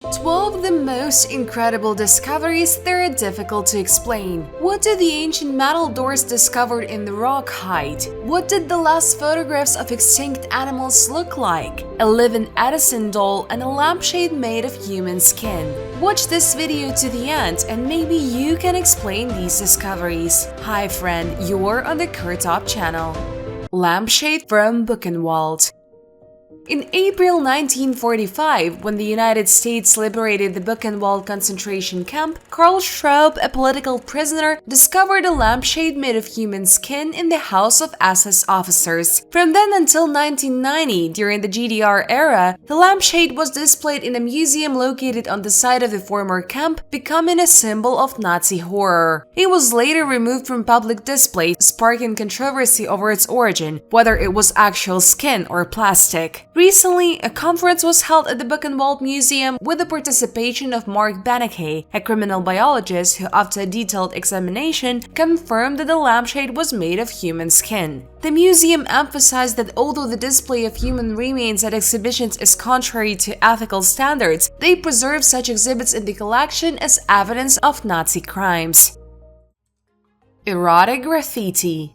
12 of the most incredible discoveries that are difficult to explain. What did the ancient metal doors discovered in the rock hide? What did the last photographs of extinct animals look like? A living Edison doll and a lampshade made of human skin. Watch this video to the end and maybe you can explain these discoveries. Hi friend, you're on the KirTop channel. Lampshade from Buchenwald. In April 1945, when the United States liberated the Buchenwald concentration camp, Karl Straub, a political prisoner, discovered a lampshade made of human skin in the house of SS officers. From then until 1990, during the GDR era, the lampshade was displayed in a museum located on the site of the former camp, becoming a symbol of Nazi horror. It was later removed from public display, sparking controversy over its origin, whether it was actual skin or plastic. Recently, a conference was held at the Buchenwald Museum with the participation of Mark Benecke, a criminal biologist who, after a detailed examination, confirmed that the lampshade was made of human skin. The museum emphasized that although the display of human remains at exhibitions is contrary to ethical standards, they preserve such exhibits in the collection as evidence of Nazi crimes. Erotic graffiti.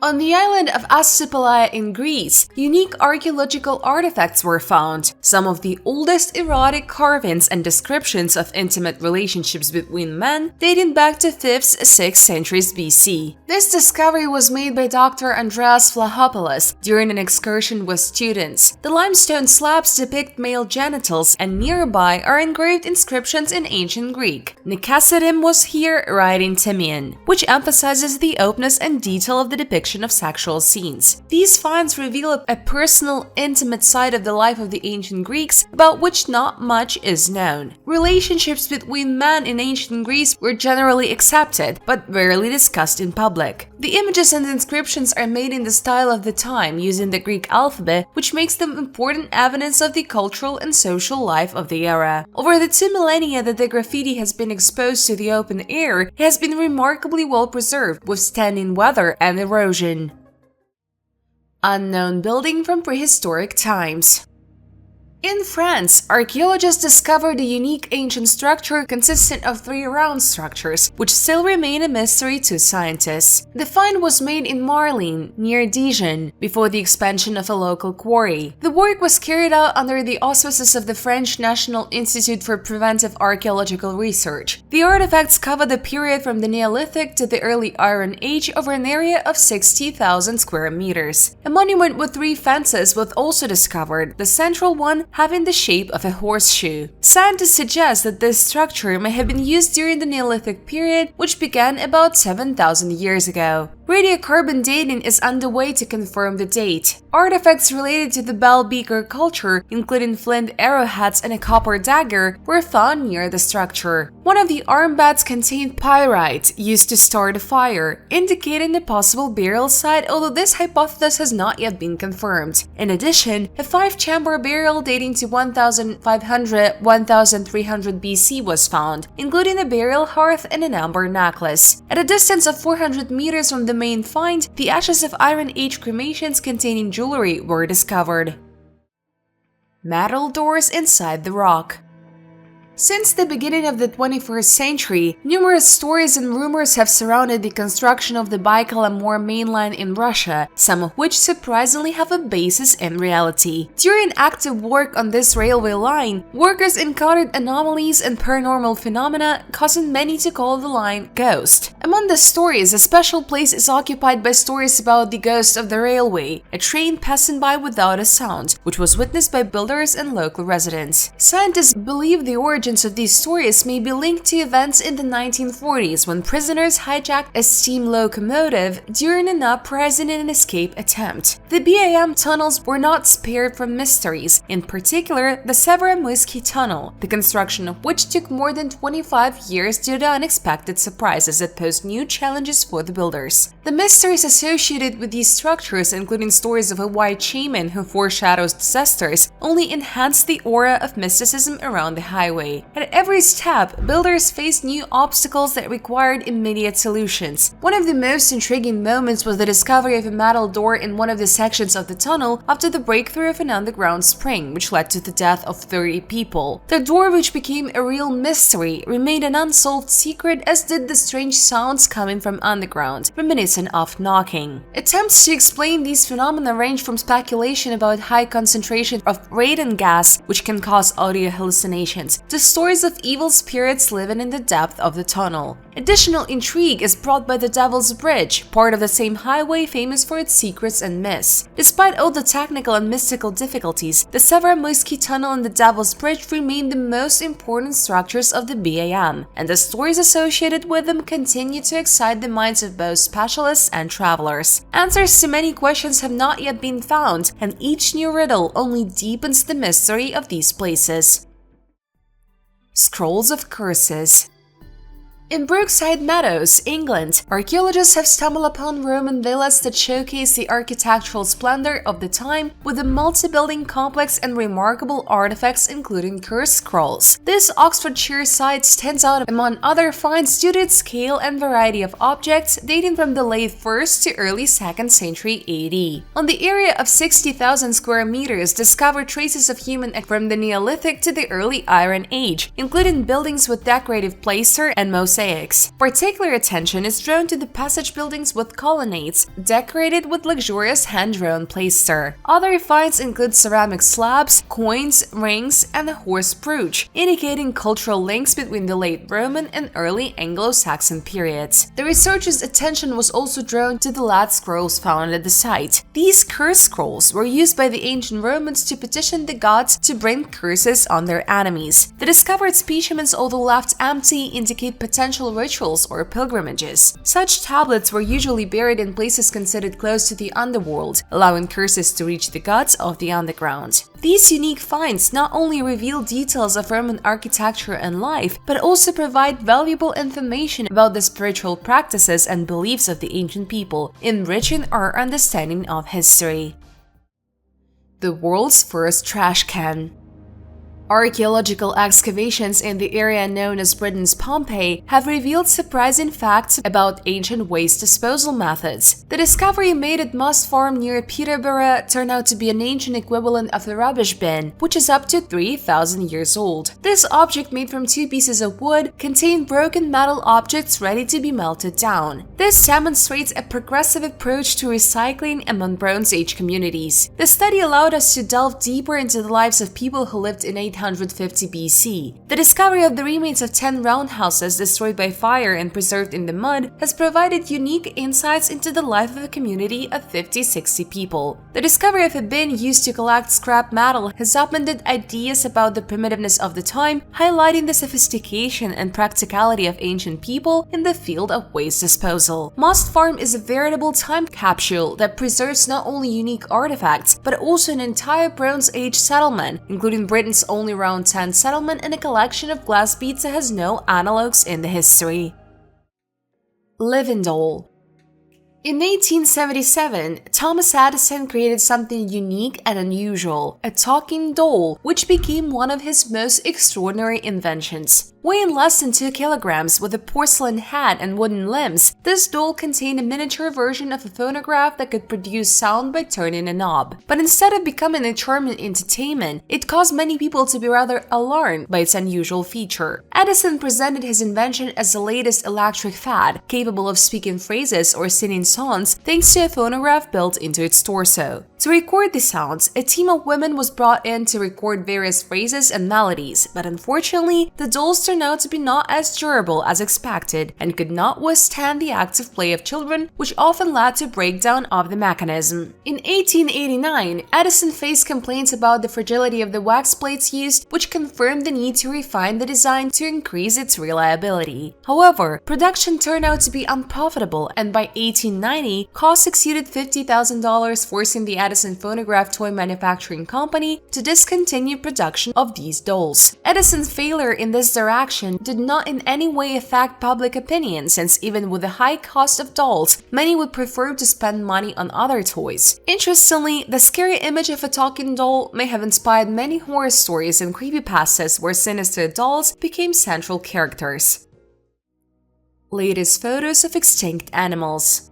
On the island of Asstopelia in Greece, unique archaeological artifacts were found, some of the oldest erotic carvings and descriptions of intimate relationships between men dating back to 5th, 6th centuries BC. This discovery was made by Dr. Andreas Vlahopoulos during an excursion with students. The limestone slabs depict male genitals, and nearby are engraved inscriptions in ancient Greek. Nicasidem was here writing Timian, which emphasizes the openness and detail of the depiction of sexual scenes. These finds reveal a personal, intimate side of the life of the ancient Greeks about which not much is known. Relationships between men in ancient Greece were generally accepted, but rarely discussed in public. The images and inscriptions are made in the style of the time, using the Greek alphabet, which makes them important evidence of the cultural and social life of the era. Over the 2 millennia that the graffiti has been exposed to the open air, it has been remarkably well preserved, withstanding weather and erosion. Unknown building from prehistoric times. In France, archaeologists discovered a unique ancient structure consistent of 3 round structures, which still remain a mystery to scientists. The find was made in Marlin, near Dijon, before the expansion of a local quarry. The work was carried out under the auspices of the French National Institute for Preventive Archaeological Research. The artifacts cover the period from the Neolithic to the early Iron Age over an area of 60,000 square meters. A monument with 3 fences was also discovered, the central one having the shape of a horseshoe. Scientists suggest that this structure may have been used during the Neolithic period, which began about 7,000 years ago. Radiocarbon dating is underway to confirm the date. Artifacts related to the Bell Beaker culture, including flint arrowheads and a copper dagger, were found near the structure. One of the armbands contained pyrite, used to start a fire, indicating a possible burial site, although this hypothesis has not yet been confirmed. In addition, a 5-chamber burial dating to 1500–1300 BC was found, including a burial hearth and an amber necklace. At a distance of 400 meters from the main find, the ashes of Iron Age cremations containing jewelry were discovered. Metal doors inside the rock. Since the beginning of the 21st century, numerous stories and rumors have surrounded the construction of the Baikal-Amur mainline in Russia, some of which surprisingly have a basis in reality. During active work on this railway line, workers encountered anomalies and paranormal phenomena, causing many to call the line ghost. Among the stories, a special place is occupied by stories about the ghost of the railway, a train passing by without a sound, which was witnessed by builders and local residents. Scientists believe the origin of these stories may be linked to events in the 1940s when prisoners hijacked a steam locomotive during an uprising and escape attempt. The BAM tunnels were not spared from mysteries, in particular the Severomysky tunnel, the construction of which took more than 25 years due to unexpected surprises that posed new challenges for the builders. The mysteries associated with these structures, including stories of a white shaman who foreshadows disasters, only enhanced the aura of mysticism around the highway. discovery. At every step, builders faced new obstacles that required immediate solutions. One of the most intriguing moments was the discovery of a metal door in one of the sections of the tunnel after the breakthrough of an underground spring, which led to the death of 30 people. The door, which became a real mystery, remained an unsolved secret, as did the strange sounds coming from underground, reminiscent of knocking. Attempts to explain these phenomena range from speculation about high concentration of radon gas, which can cause audio hallucinations, to stories of evil spirits living in the depth of the tunnel. Additional intrigue is brought by the Devil's Bridge, part of the same highway famous for its secrets and myths. Despite all the technical and mystical difficulties, the Severomoisky Tunnel and the Devil's Bridge remain the most important structures of the BAM, and the stories associated with them continue to excite the minds of both specialists and travelers. Answers to many questions have not yet been found, and each new riddle only deepens the mystery of these places. Scrolls of Curses. In Brookside Meadows, England, archaeologists have stumbled upon Roman villas that showcase the architectural splendor of the time, with a multi-building complex and remarkable artifacts including curse scrolls. This Oxfordshire site stands out among other finds due to its scale and variety of objects dating from the late 1st to early 2nd century AD. On the area of 60,000 square meters, discovered traces of human from the Neolithic to the early Iron Age, including buildings with decorative plaster and mosaics. Particular attention is drawn to the passage buildings with colonnades decorated with luxurious hand-drawn plaster. Other finds include ceramic slabs, coins, rings, and a horse brooch, indicating cultural links between the late Roman and early Anglo-Saxon periods. The researchers' attention was also drawn to the lead scrolls found at the site. These curse scrolls were used by the ancient Romans to petition the gods to bring curses on their enemies. The discovered specimens, although left empty, indicate potential rituals or pilgrimages. Such tablets were usually buried in places considered close to the underworld, allowing curses to reach the gods of the underground. These unique finds not only reveal details of Roman architecture and life, but also provide valuable information about the spiritual practices and beliefs of the ancient people, enriching our understanding of history. The world's first trash can. Archaeological excavations in the area known as Britain's Pompeii have revealed surprising facts about ancient waste disposal methods. The discovery made at Moss Farm near Peterborough turned out to be an ancient equivalent of a rubbish bin, which is up to 3,000 years old. This object, made from 2 pieces of wood, contained broken metal objects ready to be melted down. This demonstrates a progressive approach to recycling among Bronze Age communities. The study allowed us to delve deeper into the lives of people who lived in 850 BC. The discovery of the remains of 10 roundhouses destroyed by fire and preserved in the mud has provided unique insights into the life of a community of 50-60 people. The discovery of a bin used to collect scrap metal has upended ideas about the primitiveness of the time, highlighting the sophistication and practicality of ancient people in the field of waste disposal. Moss Farm is a veritable time capsule that preserves not only unique artifacts, but also an entire Bronze Age settlement, including Britain's only round 10 settlement, and a collection of glass beads that has no analogues in the history. Living doll. In 1877, Thomas Edison created something unique and unusual, a talking doll, which became one of his most extraordinary inventions. Weighing less than 2 kilograms with a porcelain head and wooden limbs, this doll contained a miniature version of a phonograph that could produce sound by turning a knob. But instead of becoming a charming entertainment, it caused many people to be rather alarmed by its unusual feature. Edison presented his invention as the latest electric fad, capable of speaking phrases or singing songs thanks to a phonograph built into its torso. To record the sounds, a team of women was brought in to record various phrases and melodies, but unfortunately, the dolls turned out to be not as durable as expected and could not withstand the active play of children, which often led to breakdown of the mechanism. In 1889, Edison faced complaints about the fragility of the wax plates used, which confirmed the need to refine the design to increase its reliability. However, production turned out to be unprofitable, and by 1890, costs exceeded $50,000, forcing the Edison Phonograph Toy Manufacturing Company to discontinue production of these dolls. Edison's failure in this direction action did not in any way affect public opinion, since even with the high cost of dolls, many would prefer to spend money on other toys. Interestingly, the scary image of a talking doll may have inspired many horror stories and creepypastas where sinister dolls became central characters. Latest photos of extinct animals.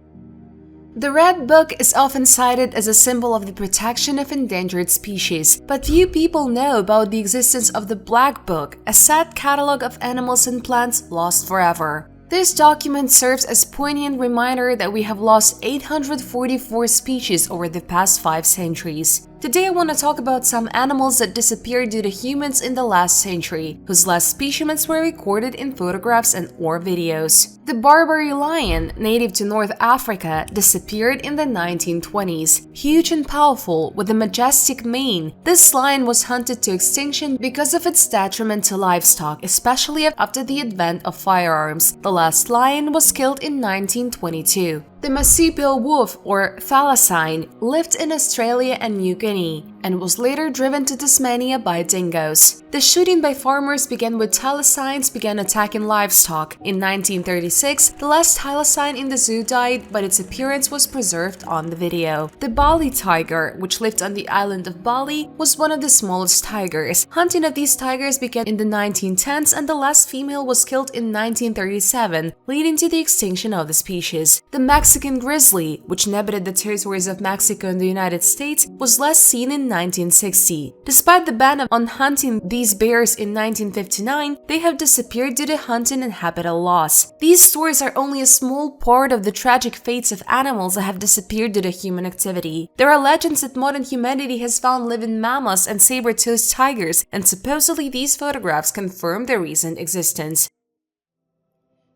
The red book is often cited as a symbol of the protection of endangered species, but few people know about the existence of the black book, a sad catalog of animals and plants lost forever. This document serves as a poignant reminder that we have lost 844 species over the past 5 centuries. Today I want to talk about some animals that disappeared due to humans in the last century, whose last specimens were recorded in photographs and/or videos. The Barbary lion, native to North Africa, disappeared in the 1920s. Huge and powerful, with a majestic mane, this lion was hunted to extinction because of its detriment to livestock, especially after the advent of firearms. The last lion was killed in 1922. The marsupial wolf, or thylacine, lived in Australia and New Guinea and was later driven to Tasmania by dingoes. The shooting by farmers began with thylacines began attacking livestock. In 1936, the last thylacine in the zoo died, but its appearance was preserved on the video. The Bali tiger, which lived on the island of Bali, was one of the smallest tigers. Hunting of these tigers began in the 1910s, and the last female was killed in 1937, leading to the extinction of the species. The Mexican grizzly, which inhabited the territories of Mexico and the United States, was last seen in 1960. Despite the ban on hunting these bears in 1959, they have disappeared due to hunting and habitat loss. These stories are only a small part of the tragic fates of animals that have disappeared due to human activity. There are legends that modern humanity has found living mammoths and saber-toothed tigers, and supposedly these photographs confirm their recent existence.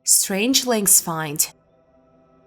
Strange lynx find.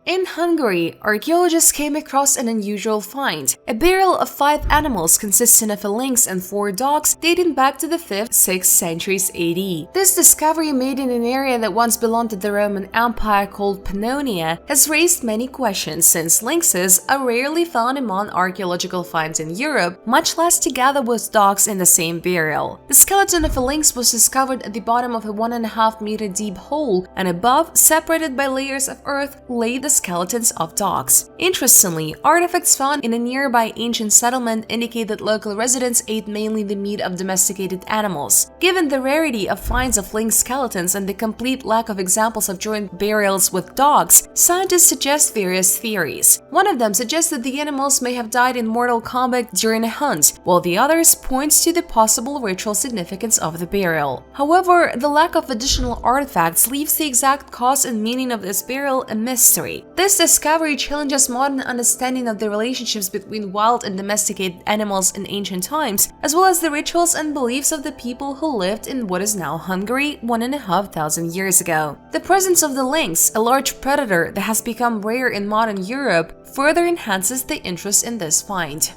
In Hungary, archaeologists came across an unusual find, a burial of 5 animals consisting of a lynx and 4 dogs dating back to the 5th-6th centuries AD. This discovery, made in an area that once belonged to the Roman Empire called Pannonia, has raised many questions, since lynxes are rarely found among archaeological finds in Europe, much less together with dogs in the same burial. The skeleton of a lynx was discovered at the bottom of a 1.5-meter deep hole, and above, separated by layers of earth, lay the skeletons of dogs. Interestingly, artifacts found in a nearby ancient settlement indicate that local residents ate mainly the meat of domesticated animals. Given the rarity of finds of lynx skeletons and the complete lack of examples of joint burials with dogs, scientists suggest various theories. One of them suggests that the animals may have died in mortal combat during a hunt, while the others points to the possible ritual significance of the burial. However, the lack of additional artifacts leaves the exact cause and meaning of this burial a mystery. This discovery challenges modern understanding of the relationships between wild and domesticated animals in ancient times, as well as the rituals and beliefs of the people who lived in what is now Hungary 1,500 years ago. The presence of the lynx, a large predator that has become rare in modern Europe, further enhances the interest in this find.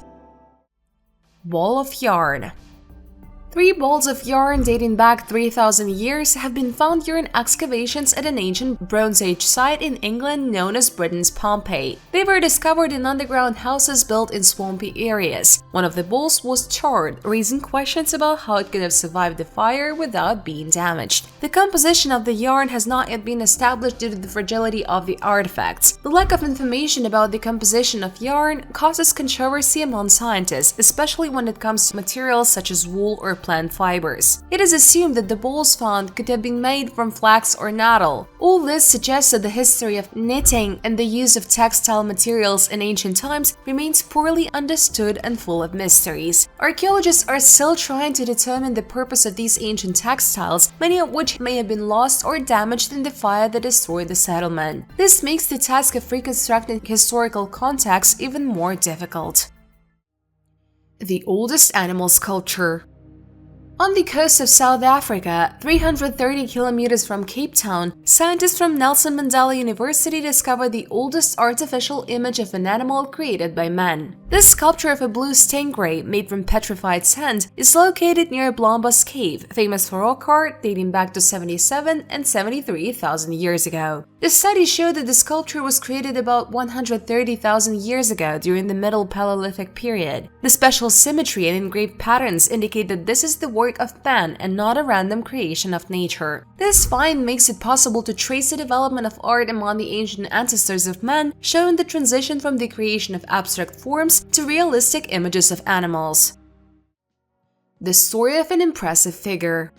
Ball of yarn. 3 balls of yarn dating back 3,000 years have been found during excavations at an ancient Bronze Age site in England known as Britain's Pompeii. They were discovered in underground houses built in swampy areas. One of the balls was charred, raising questions about how it could have survived the fire without being damaged. The composition of the yarn has not yet been established due to the fragility of the artifacts. The lack of information about the composition of yarn causes controversy among scientists, especially when it comes to materials such as wool or plant fibers. It is assumed that the balls found could have been made from flax or nattle. All this suggests that the history of knitting and the use of textile materials in ancient times remains poorly understood and full of mysteries. Archaeologists are still trying to determine the purpose of these ancient textiles, many of which may have been lost or damaged in the fire that destroyed the settlement. This makes the task of reconstructing historical context even more difficult. The oldest animal sculpture. On the coast of South Africa, 330 kilometers from Cape Town, scientists from Nelson Mandela University discovered the oldest artificial image of an animal created by man. This sculpture of a blue stingray made from petrified sand is located near Blombos Cave, famous for rock art dating back to 77 and 73,000 years ago. The study showed that the sculpture was created about 130,000 years ago during the Middle Paleolithic period. The special symmetry and engraved patterns indicate that this is the work work of man and not a random creation of nature. This find makes it possible to trace the development of art among the ancient ancestors of man, showing the transition from the creation of abstract forms to realistic images of animals. The story of an impressive figure.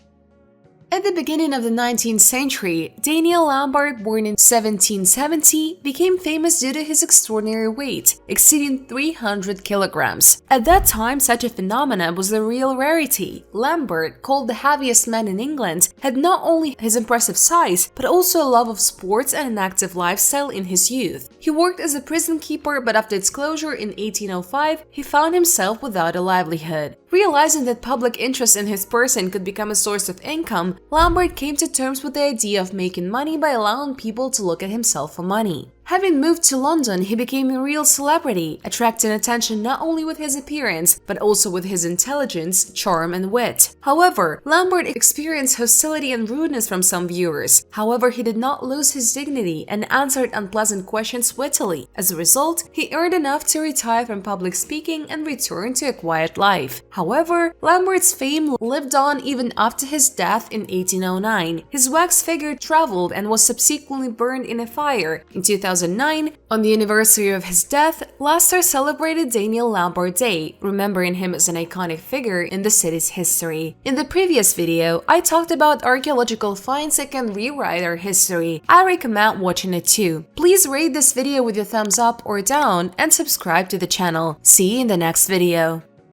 At the beginning of the 19th century, Daniel Lambert, born in 1770, became famous due to his extraordinary weight, exceeding 300 kilograms. At that time, such a phenomenon was a real rarity. Lambert, called the heaviest man in England, had not only his impressive size, but also a love of sports and an active lifestyle in his youth. He worked as a prison keeper, but after its closure in 1805, he found himself without a livelihood. Realizing that public interest in his person could become a source of income, Lambert came to terms with the idea of making money by allowing people to look at himself for money. Having moved to London, he became a real celebrity, attracting attention not only with his appearance, but also with his intelligence, charm, and wit. However, Lambert experienced hostility and rudeness from some viewers. However, he did not lose his dignity and answered unpleasant questions wittily. As a result, he earned enough to retire from public speaking and return to a quiet life. However, Lambert's fame lived on even after his death in 1809. His wax figure traveled and was subsequently burned in a fire. In 2009, on the anniversary of his death, Leicester celebrated Daniel Lambert Day, remembering him as an iconic figure in the city's history. In the previous video, I talked about archaeological finds that can rewrite our history. I recommend watching it too. Please rate this video with a thumbs up or down and subscribe to the channel. See you in the next video.